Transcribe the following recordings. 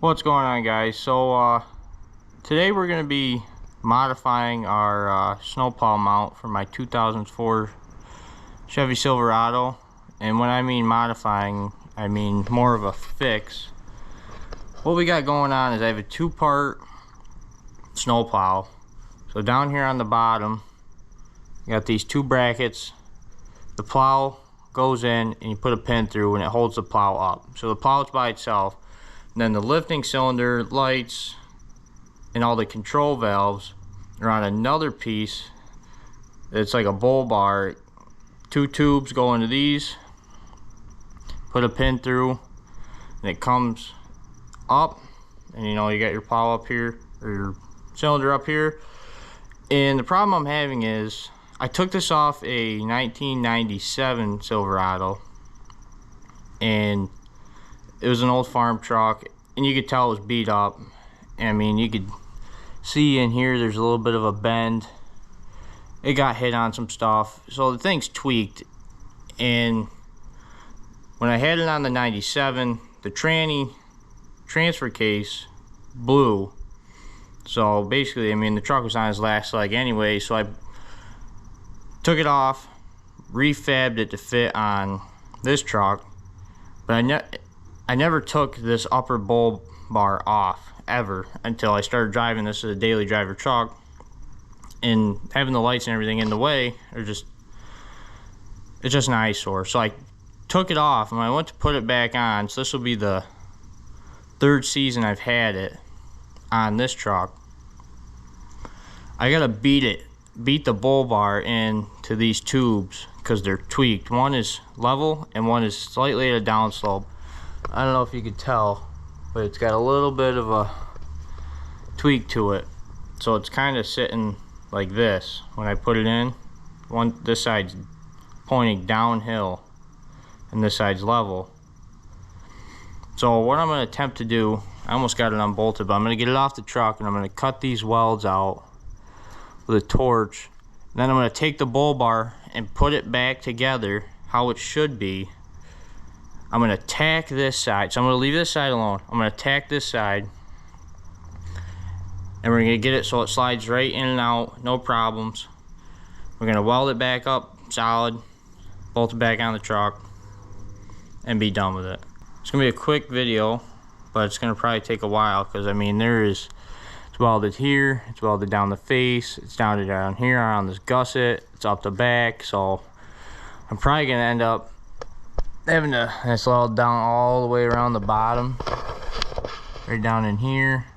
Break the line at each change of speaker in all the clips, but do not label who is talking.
What's going on, guys? So today we're going to be modifying our snowplow mount for my 2004 Chevy Silverado. And when I mean modifying, I mean more of a fix. What we got going on is I have a two-part snowplow. So down here on the bottom, you got these two brackets. The plow goes in and you put a pin through and it holds the plow up. So the plow is by itself. And then the lifting cylinder, lights, and all the control valves are on another piece. It's like a bull bar. Two tubes go into these, put a pin through, and it comes up, and you know, you got your plow up here, or your cylinder up here. And the problem I'm having is I took this off a 1997 Silverado, and it was an old farm truck, and you could tell it was beat up. I mean, you could see in here there's a little bit of a bend. It got hit on some stuff, so the thing's tweaked. And when I had it on the 97, the tranny transfer case blew. So basically, I mean, the truck was on its last leg anyway, so I took it off, refabbed it to fit on this truck. But I never took this upper bull bar off ever until I started driving this as a daily driver truck, and having the lights and everything in the way are just, it's just an eyesore. So I took it off, and when I went to put it back on, so this will be the third season I've had it on this truck, I gotta beat the bull bar into these tubes because they're tweaked. One is level and one is slightly at a downslope. I don't know if you could tell, but it's got a little bit of a tweak to it. So it's kind of sitting like this when I put it in. This side's pointing downhill and this side's level. So what I'm going to attempt to do, I almost got it unbolted, but I'm going to get it off the truck and I'm going to cut these welds out with a torch. Then I'm going to take the bull bar and put it back together how it should be. I'm going to tack this side. So I'm going to leave this side alone. I'm going to tack this side. And we're going to get it so it slides right in and out, no problems. We're going to weld it back up solid, bolt it back on the truck, and be done with it. It's going to be a quick video, but it's going to probably take a while because, I mean, it's welded here, it's welded down the face, it's down here on this gusset, it's up the back. So I'm probably going to end up having to, it's welded down all the way around the bottom, right down in here.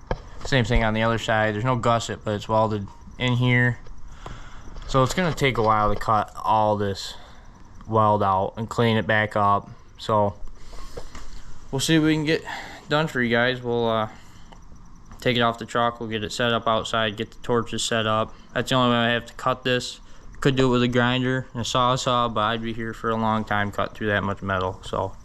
Same thing on the other side. There's no gusset, but it's welded in here. So it's going to take a while to cut all this weld out and clean it back up. So we'll see what we can get done for you guys. We'll take it off the truck, we'll get it set up outside, get the torches set up. That's the only way I have to cut this. Could do it with a grinder and a saw, but I'd be here for a long time cutting through that much metal. So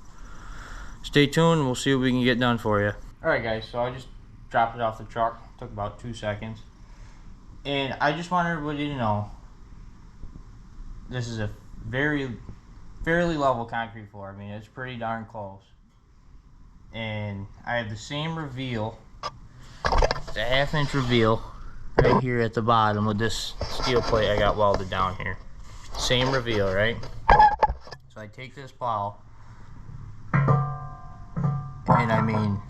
stay tuned, we'll see what we can get done for you. Alright guys, so I just dropped it off the truck. Took about 2 seconds. And I just want everybody to know this is a fairly level concrete floor. I mean, it's pretty darn close. And I have the same reveal. It's a 1/2 inch reveal right here at the bottom with this steel plate I got welded down here. Same reveal, right? So I take this plow, and I mean,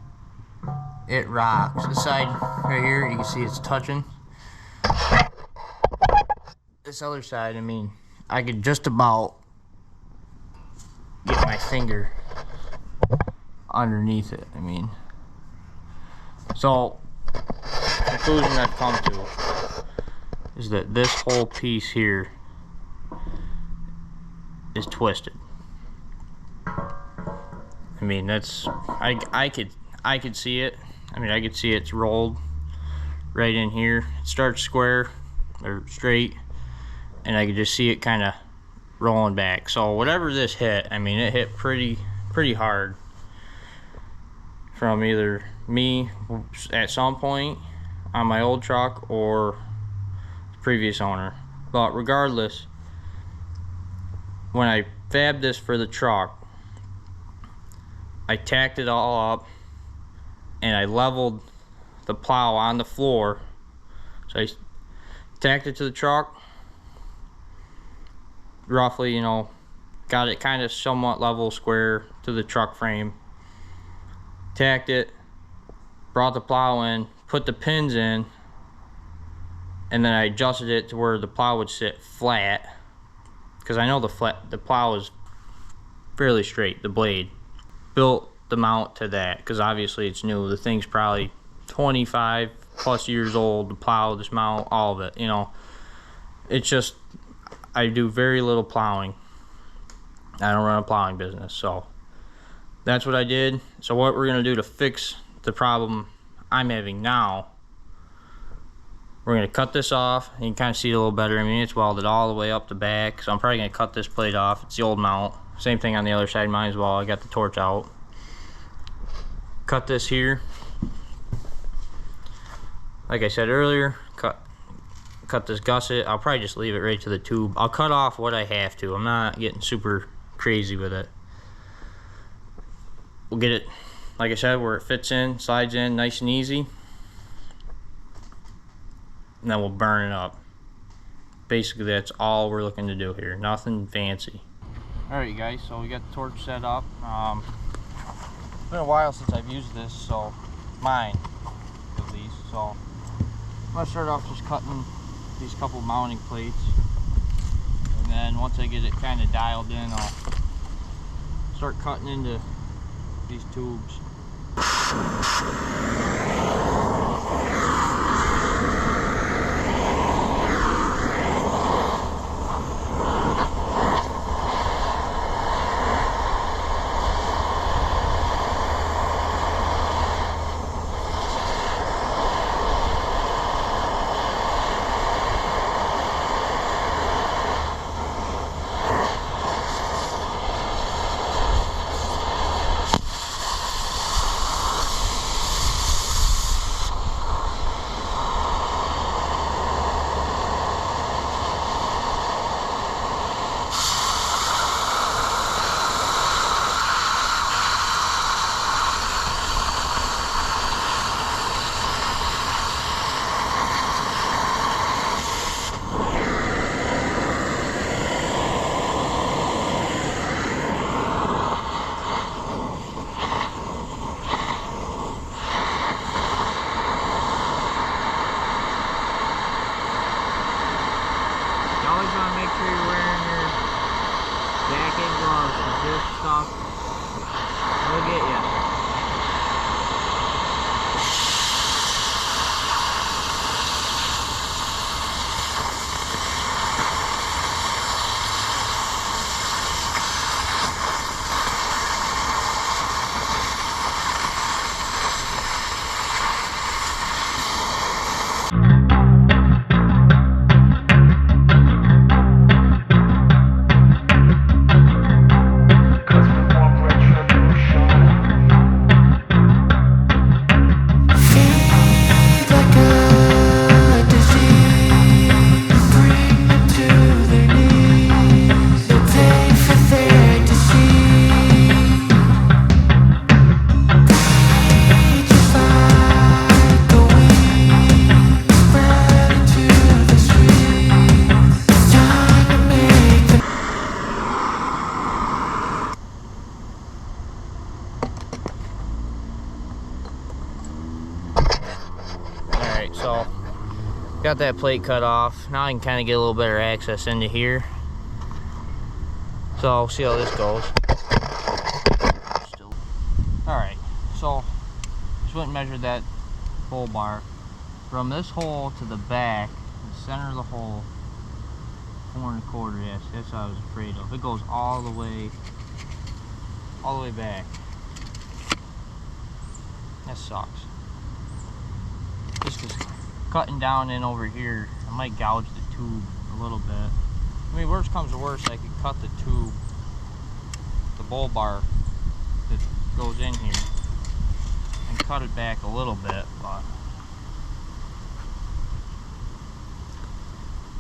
it rocks. This side right here, you can see it's touching. This other side, I mean, I could just about get my finger underneath it. I mean, so the conclusion I've come to is that this whole piece here is twisted. I mean, that's, I could see it. I mean, I could see it's rolled right in here. It starts square or straight, and I could just see it kind of rolling back. So whatever this hit, I mean, it hit pretty hard from either me at some point on my old truck or the previous owner. But regardless, when I fabbed this for the truck, I tacked it all up, and I leveled the plow on the floor. So I tacked it to the truck, roughly, you know, got it kind of somewhat level square to the truck frame, tacked it, brought the plow in, put the pins in, and then I adjusted it to where the plow would sit flat, because I know the plow is fairly straight, the blade. Built the mount to that, because obviously it's new. The thing's probably 25 plus years old, the plow, this mount, all of it, you know. It's just, I do very little plowing. I don't run a plowing business, so that's what I did. So what we're gonna do to fix the problem I'm having now, we're gonna cut this off. You can kind of see it a little better. I mean, it's welded all the way up the back, so I'm probably gonna cut this plate off. It's the old mount. Same thing on the other side, might as well. I got the torch out. Cut this here. Like I said earlier, cut this gusset. I'll probably just leave it right to the tube. I'll cut off what I have to. I'm not getting super crazy with it. We'll get it, like I said, where it fits in, slides in nice and easy, and then we'll burn it up. Basically, that's all we're looking to do here. Nothing fancy. Alright guys, so we got the torch set up. It's been a while since I've used this, so mine at least. So I'm gonna start off just cutting these couple mounting plates, and then once I get it kind of dialed in, I'll start cutting into these tubes. This stuff will get you. So got that plate cut off. Now I can kind of get a little better access into here. So see how this goes. Alright, so just went and measured that bull bar. From this hole to the back, the center of the hole, 4 1/4, yes, that's what I was afraid of. It goes all the way back. That sucks. Just because cutting down in over here, I might gouge the tube a little bit. I mean, worst comes to worst, I could cut the tube, the bull bar that goes in here, and cut it back a little bit, but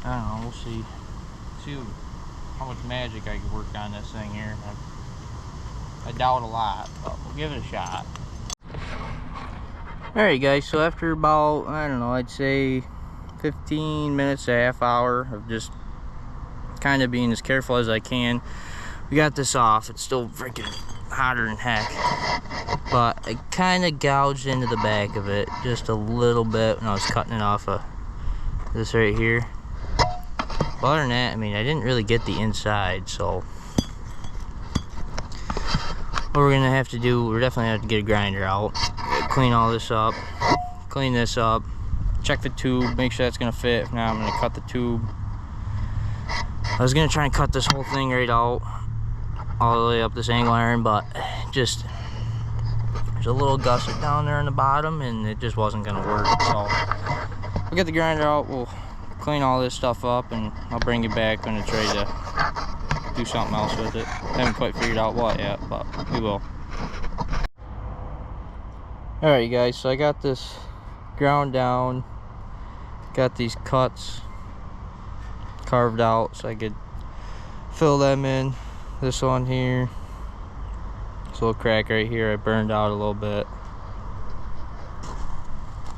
I don't know, we'll see. See how much magic I can work on this thing here. I doubt a lot, but we'll give it a shot. Alright guys, so after about, I don't know, I'd say 15 minutes to a half hour of just kind of being as careful as I can, we got this off. It's still freaking hotter than heck, but I kind of gouged into the back of it just a little bit when I was cutting it off of this right here. But other than that, I mean, I didn't really get the inside, so what we're gonna have to do, we're definitely have to get a grinder out, clean all this up, clean this up, check the tube, make sure that's gonna fit. If not, I'm gonna cut the tube. I was gonna try and cut this whole thing right out, all the way up this angle iron, but just there's a little gusset down there on the bottom, and it just wasn't gonna work. So we'll get the grinder out, we'll clean all this stuff up, and I'll bring it back when it's ready to do something else with it. Haven't quite figured out what yet, but we will. Alright you guys, so I got this ground down, got these cuts carved out so I could fill them in. This one here, this little crack right here, I burned out a little bit.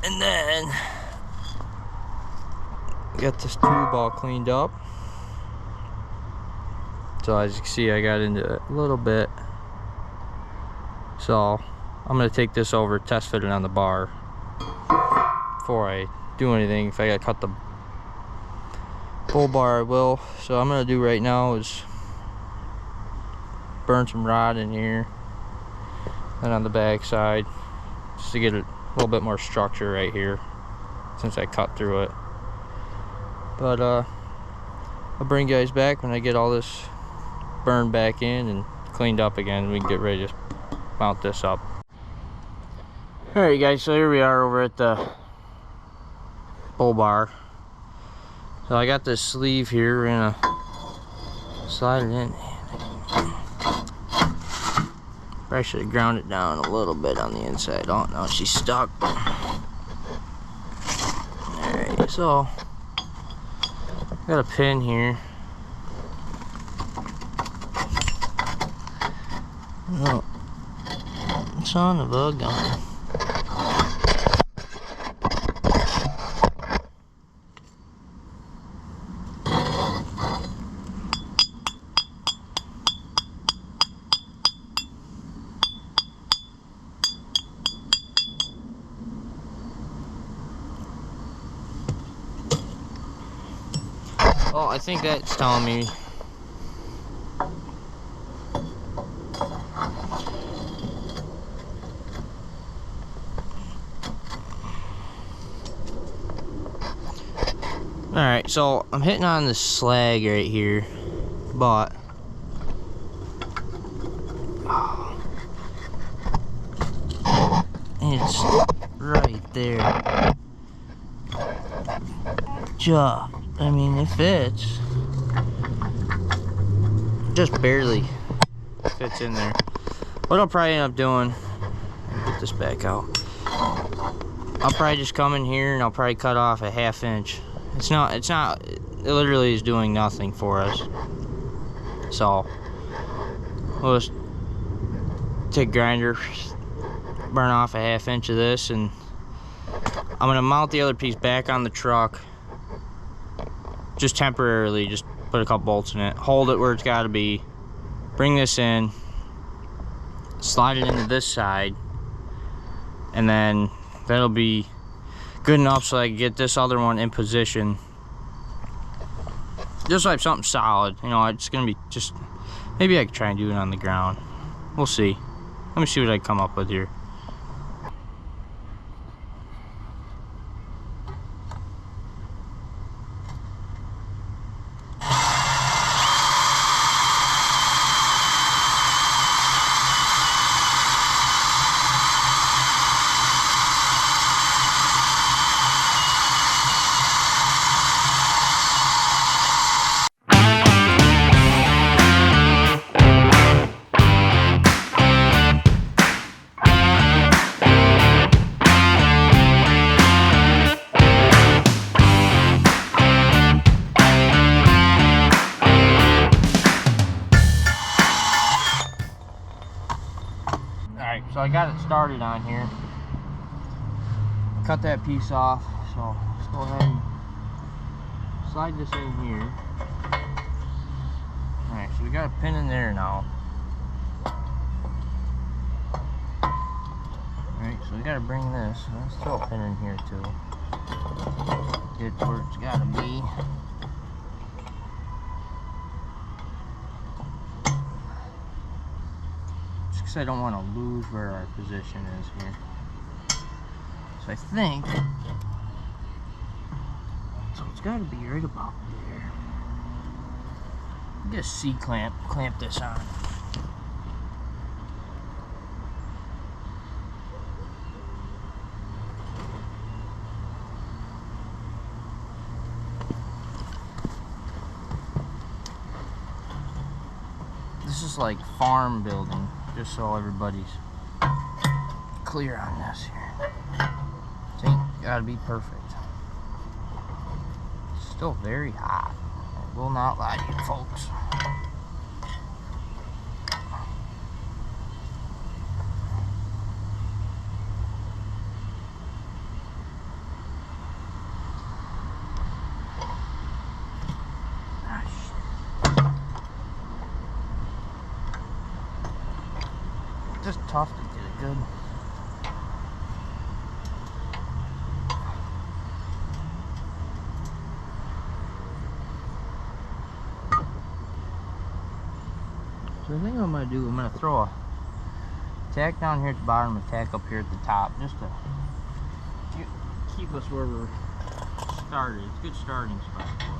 And then got this tube all cleaned up. So as you can see, I got into it a little bit. So I'm gonna take this over, test fit it on the bar before I do anything. If I gotta cut the bull bar, I will. So I'm gonna do right now is burn some rod in here and on the back side, just to get a little bit more structure right here since I cut through it. But I'll bring you guys back when I get all this burned back in and cleaned up again. We can get ready to mount this up. Alright guys, so here we are over at the bull bar. So I got this sleeve here, we're gonna slide it in. Probably should have ground it down a little bit on the inside. Oh no, she's stuck. Alright, so got a pin here. Oh, son of a gun. Well, I think that's telling me alright, so I'm hitting on this slag right here, but it's right there. I mean, it fits. Just barely fits in there. What I'll probably end up doing, get this back out. I'll probably just come in here and I'll probably cut off a 1/2 inch. It literally is doing nothing for us. So we'll just take a grinder, burn off a 1/2 inch of this, and I'm gonna mount the other piece back on the truck. Just temporarily, just put a couple bolts in it, hold it where it's got to be, bring this in, slide it into this side, and then that'll be good enough so I can get this other one in position. Just so I have something solid, you know. It's gonna be just, maybe I could try and do it on the ground. We'll see. Let me see what I come up with here. So I got it started on here. cut that piece off. So let's go ahead and slide this in here. Alright, so we got a pin in there now. Alright, so we gotta bring this. Let's throw a pin in here too. Get it to where it's gotta be. Just because I don't want to lose where our position is here. So I think, so it's gotta be right about there. Get a C-clamp, clamp this on. This is like farm building, just so everybody's clear on this here. This ain't gotta be perfect. It's still very hot. I will not lie to you folks. Just tough to get it good. So the thing I'm going to do, I'm going to throw a tack down here at the bottom and a tack up here at the top, just to keep us where we're started. It's a good starting spot for us.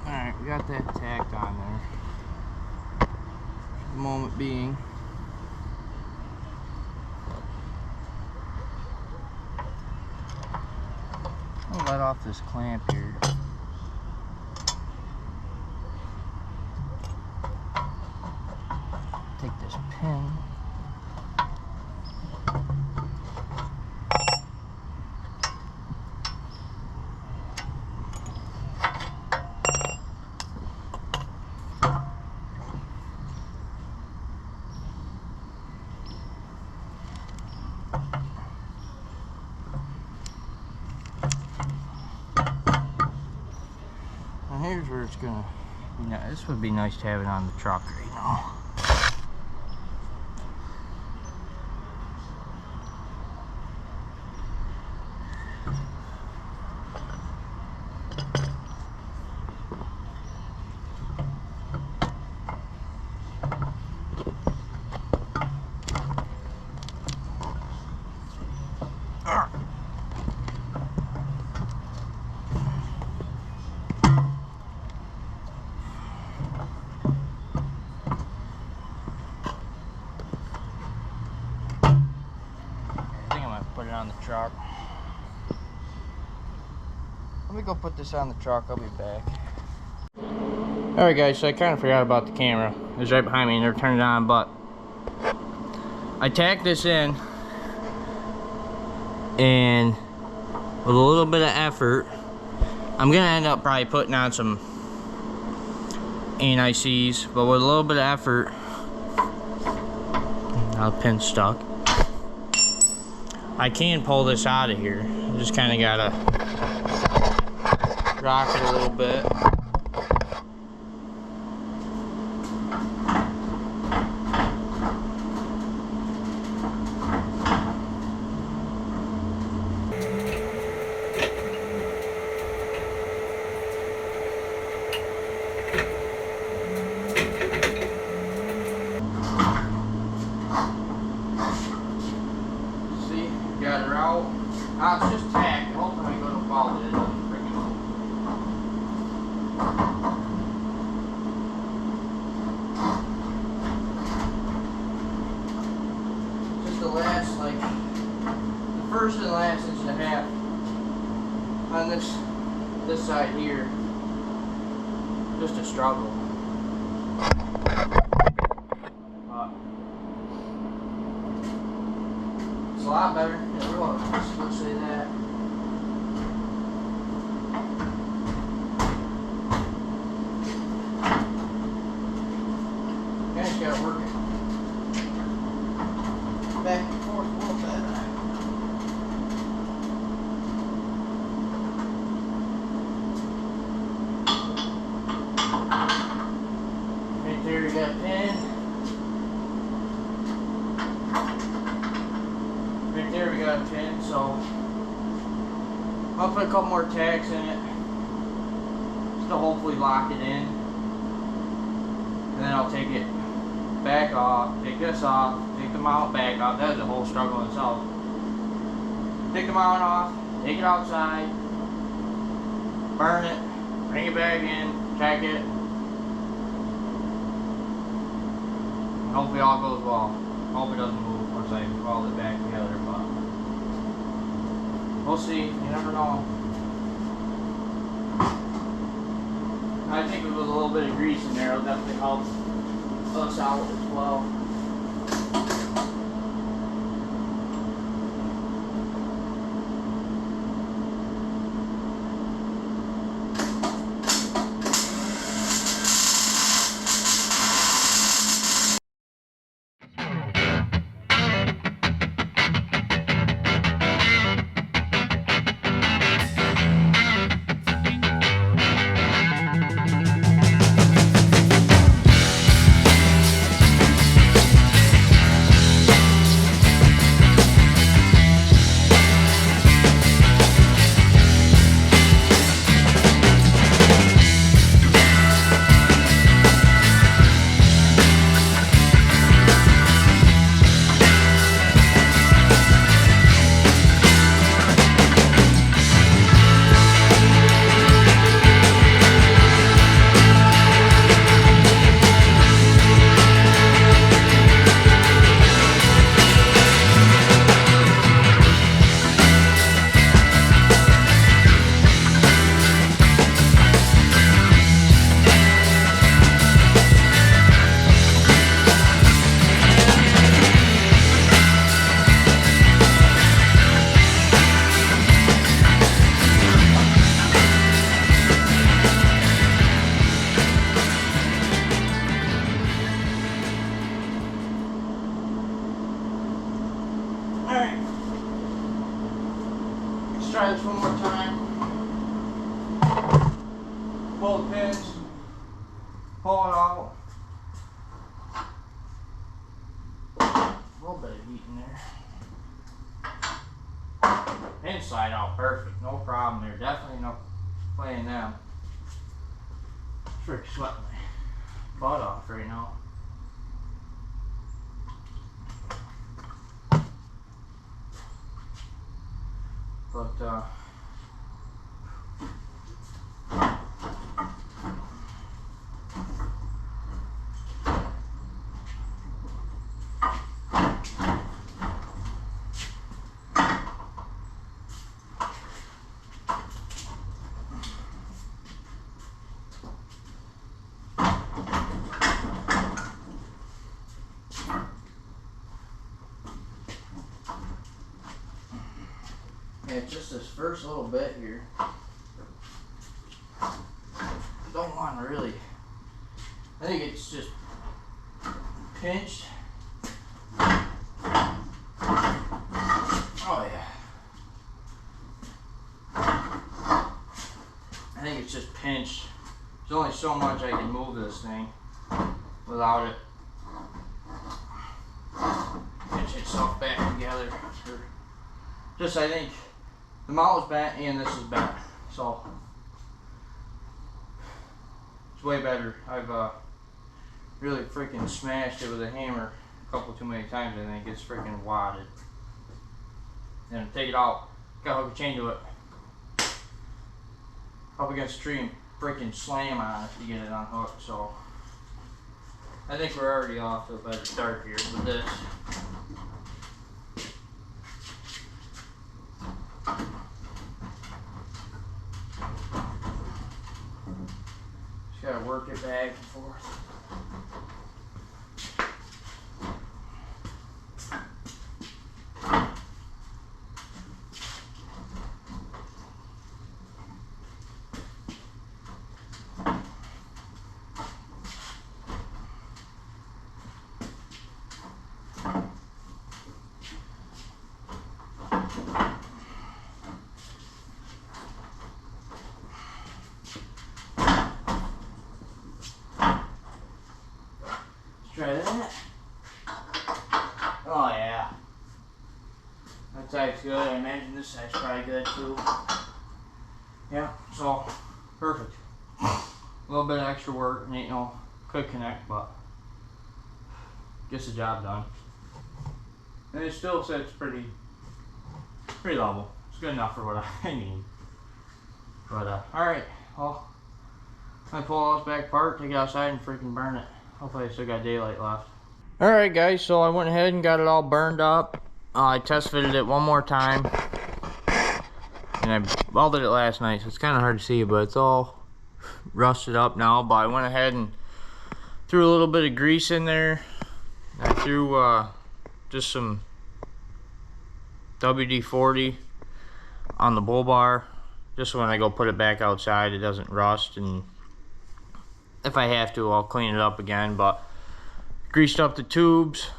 Alright, we got that tacked on there. For the moment being. I'll let off this clamp here. Take this pin. Here's where it's gonna, this would be nice to have it on the truck right now. on the truck. Let me go put this on the truck, I'll be back. Alright guys, so I kind of forgot about the camera. It was right behind me and never turned it on, but I tacked this in, and with a little bit of effort, I'm gonna end up probably putting on some anti-seize, but with a little bit of effort, now the pin's stuck, I can pull this out of here. I just kind of gotta rock it a little bit. Got her out. It's just tacked. Hopefully I'm going to follow it. Just the last, like, the first and last inch and a half on this side here. Just a struggle. It's a lot better. Let's say that. I just gotta work it back and forth a little bit. Right there, you got a pin. Right there, we got a pin, so I'll put a couple more tacks in it just to hopefully lock it in, and then I'll take it back off, take this off, take the mount back off. That was a whole struggle in itself. Take the mount off, take it outside, burn it, bring it back in, tack it, and hopefully all goes well. Hope it doesn't move once I weld it back together, but we'll see. You never know. I think with a little bit of grease in there, it'll definitely help us out as well. Try this one more time. Pull the pins, pull it out. A little bit of heat in there. Pins slide out perfect, no problem there. Definitely no playing them. Frick, sweating my butt off right now. But Yeah, just this first little bit here. Don't want to really. I think it's just pinched. Oh yeah. I think it's just pinched. There's only so much I can move this thing without it pinch itself back together. Just, I think the mount is bent and this is bent, so it's way better. I've really freaking smashed it with a hammer a couple too many times. I think it's freaking wadded. Then take it out, gotta hook a chain to it, up against the tree and freaking slam on it to get it unhooked. So I think we're already off to a better start here with this. Just gotta work it back and forth. Try that. Oh yeah. That side's good. I imagine this side's probably good too. Yeah, so perfect. A little bit of extra work, and ain't no quick connect, but gets the job done. And it still sits pretty level. It's good enough for what I need. But alright, well, I'm gonna pull all this back apart, take it outside and freaking burn it. Hopefully I still got daylight left. Alright guys, so I went ahead and got it all burned up. I test fitted it one more time. And I welded it last night, so it's kind of hard to see, but it's all rusted up now. But I went ahead and threw a little bit of grease in there. I threw just some WD-40 on the bull bar, just so when I go put it back outside it doesn't rust, and if I have to I'll clean it up again. But greased up the tubes.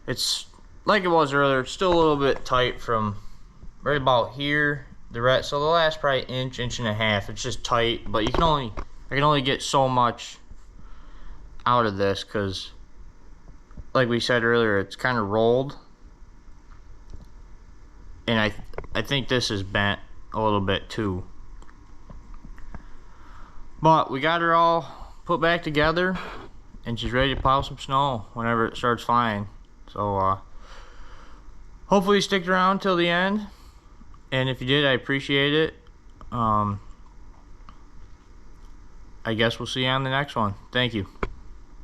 It's like it was earlier, it's still a little bit tight from right about here, so the last probably inch and a half, it's just tight. But I can only get so much out of this because, like we said earlier, it's kind of rolled, and I think this is bent a little bit too. But we got her all put back together, and she's ready to plow some snow whenever it starts flying. So hopefully you stick around till the end, and if you did, I appreciate it. I guess we'll see you on the next one. Thank you.